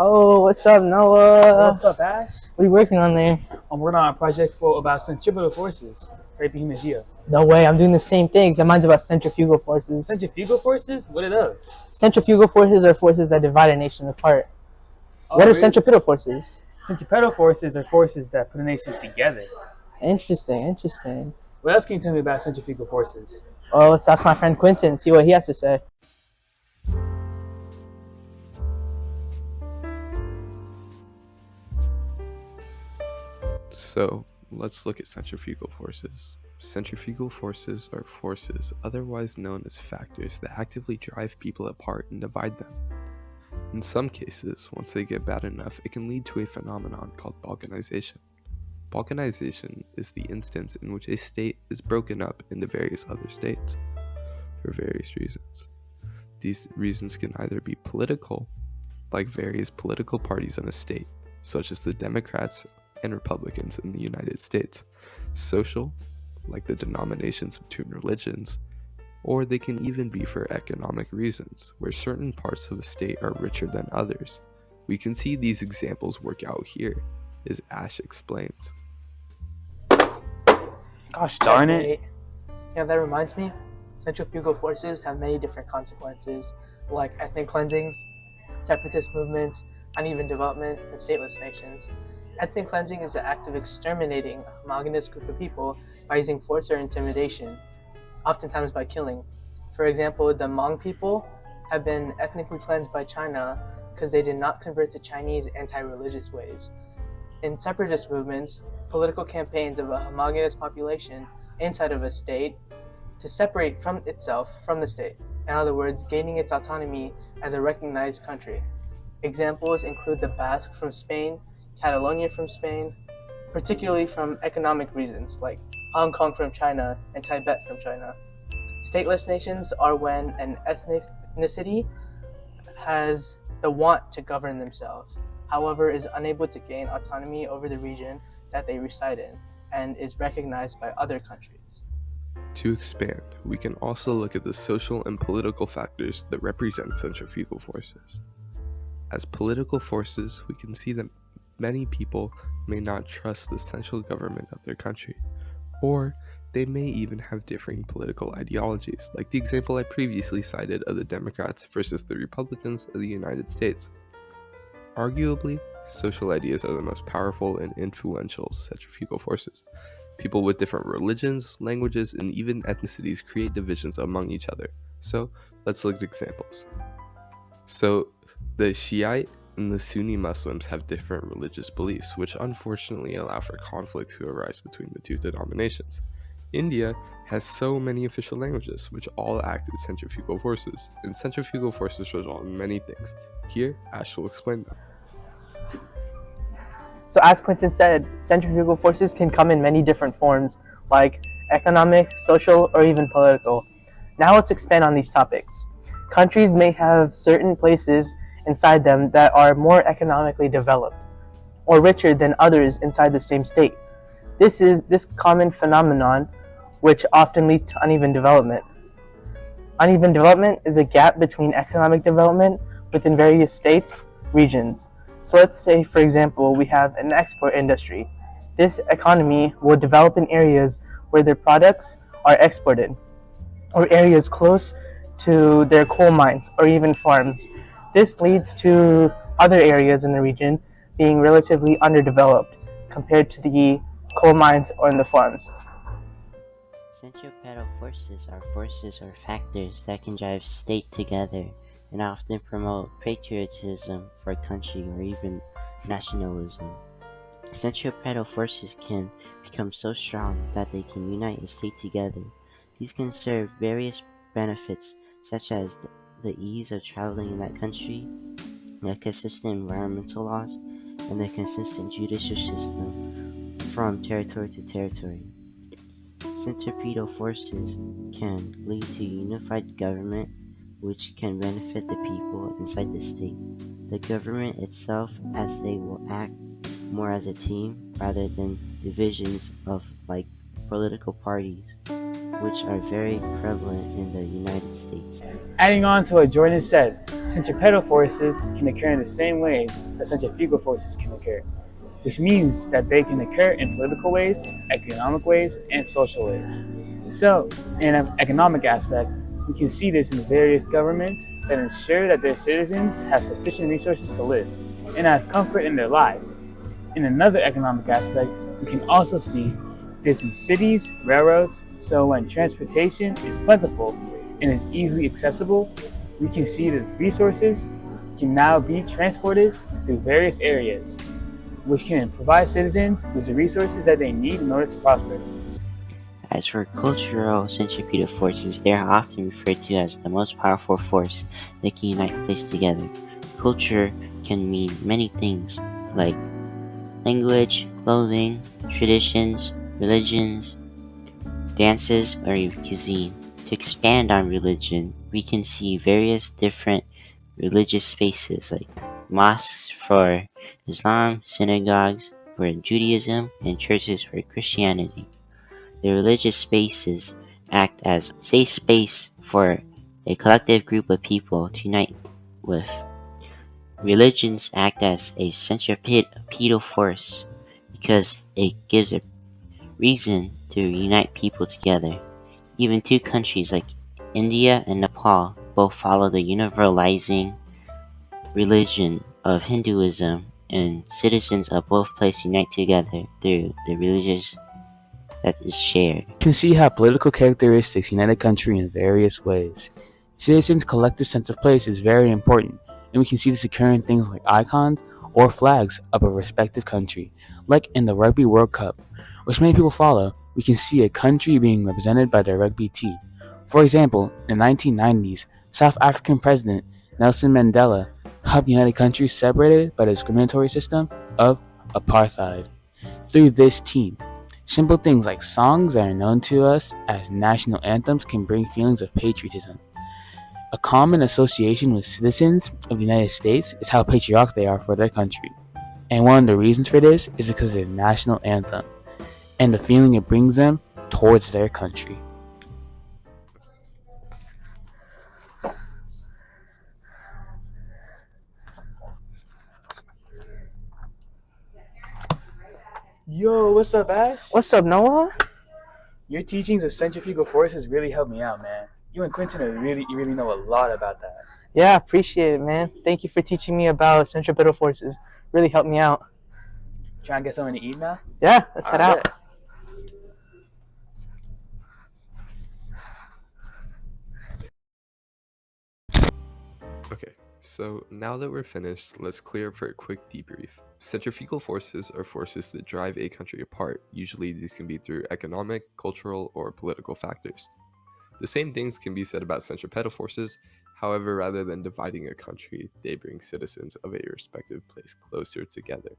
Oh, what's up, Noah? What's up, Ash? What are you working on there? I'm working on a project about centripetal forces for APHG. No way, I'm doing the same thing, except mine's about centrifugal forces. Centrifugal forces? What are those? Centrifugal forces are forces that divide a nation apart. Oh, What are really? centripetal forces? Centripetal forces are forces that put a nation together. Interesting. What else can you tell me about centrifugal forces? Well, let's ask my friend Quentin and see what he has to say. So, let's look at centrifugal forces. Centrifugal forces are forces otherwise known as factors that actively drive people apart and divide them. In some cases, once they get bad enough, it can lead to a phenomenon called balkanization. Balkanization is the instance in which a state is broken up into various other states for various reasons. These reasons can either be political, like various political parties in a state, such as the Democrats and Republicans in the United States, social, like the denominations between religions, or they can even be for economic reasons, where certain parts of a state are richer than others. We can see these examples work out here, as Ash explains. Gosh darn it. Yeah, that reminds me, centrifugal forces have many different consequences, like ethnic cleansing, separatist movements, uneven development, and stateless nations. Ethnic cleansing is the act of exterminating a homogeneous group of people by using force or intimidation, oftentimes by killing. For example, the Hmong people have been ethnically cleansed by China because they did not convert to Chinese anti-religious ways. In separatist movements, political campaigns of a homogeneous population inside of a state to separate from itself from the state, in other words, gaining its autonomy as a recognized country. Examples include the Basque from Spain, Catalonia from Spain, particularly from economic reasons like Hong Kong from China and Tibet from China. Stateless nations are when an ethnicity has the want to govern themselves, however is unable to gain autonomy over the region that they reside in and is recognized by other countries. To expand, we can also look at the social and political factors that represent centrifugal forces. As political forces, we can see that many people may not trust the central government of their country, or they may even have differing political ideologies, like the example I previously cited of the Democrats versus the Republicans of the United States. Arguably, social ideas are the most powerful and influential centrifugal forces. People with different religions, languages, and even ethnicities create divisions among each other. So, let's look at examples. So, the Shiite and the Sunni Muslims have different religious beliefs, which unfortunately allow for conflict to arise between the two denominations. India has so many official languages, which all act as centrifugal forces, and centrifugal forces result in many things. Here, Ash will explain them. So as Quentin said, centrifugal forces can come in many different forms, like economic, social, or even political. Now let's expand on these topics. Countries may have certain places inside them that are more economically developed, or richer than others inside the same state. This common phenomenon, which often leads to uneven development. Uneven development is a gap between economic development within various states, regions. So let's say, for example, we have an export industry. This economy will develop in areas where their products are exported, or areas close to their coal mines or even farms. This leads to other areas in the region being relatively underdeveloped compared to the coal mines or in the farms. Centripetal forces are forces or factors that can drive state together and often promote patriotism for a country or even nationalism. Centripetal forces can become so strong that they can unite a state together. These can serve various benefits such as the ease of traveling in that country, the consistent environmental laws, and the consistent judicial system from territory to territory. Centripetal forces can lead to unified government, which can benefit the people inside the state. The government itself, as they will act more as a team rather than divisions of like political parties. which are very prevalent in the United States. Adding on to what Jordan said, centripetal forces can occur in the same way that centrifugal forces can occur, which means that they can occur in political ways, economic ways, and social ways. So, in an economic aspect, we can see this in various governments that ensure that their citizens have sufficient resources to live and have comfort in their lives. In another economic aspect, we can also see this in cities, railroads, so when transportation is plentiful and is easily accessible, we can see that resources can now be transported through various areas, which can provide citizens with the resources that they need in order to prosper. As for cultural centripetal forces, they are often referred to as the most powerful force that can unite a place together. Culture can mean many things, like language, clothing, traditions, religions, dances, or even cuisine. To expand on religion, we can see various different religious spaces like mosques for Islam, synagogues for Judaism, and churches for Christianity. The religious spaces act as safe space for a collective group of people to unite with. Religions act as a centripetal force because it gives a reason to unite people together. Even two countries like India and Nepal both follow the universalizing religion of Hinduism, and citizens of both places unite together through the religious that is shared. You can see how political characteristics unite a country in various ways. Citizens' collective sense of place is very important, and we can see this occur in things like icons or flags of a respective country, like in the Rugby World Cup, which many people follow. We can see a country being represented by their rugby team. For example, in the 1990s, South African President Nelson Mandela helped unite a country separated by the discriminatory system of apartheid. Through this team, simple things like songs that are known to us as national anthems can bring feelings of patriotism. A common association with citizens of the United States is how patriotic they are for their country. And one of the reasons for this is because of their national anthem and the feeling it brings them towards their country. Yo, what's up, Ash? What's up, Noah? Your teachings of centrifugal forces really helped me out, man. You and Quentin really know a lot about that. Yeah, appreciate it, man. Thank you for teaching me about centripetal forces. Really helped me out. Trying to get something to eat now? Yeah, let's head out. Okay, so now that we're finished, let's clear up for a quick debrief. Centrifugal forces are forces that drive a country apart. Usually these can be through economic, cultural, or political factors. The same things can be said about centripetal forces. However, rather than dividing a country, they bring citizens of a respective place closer together.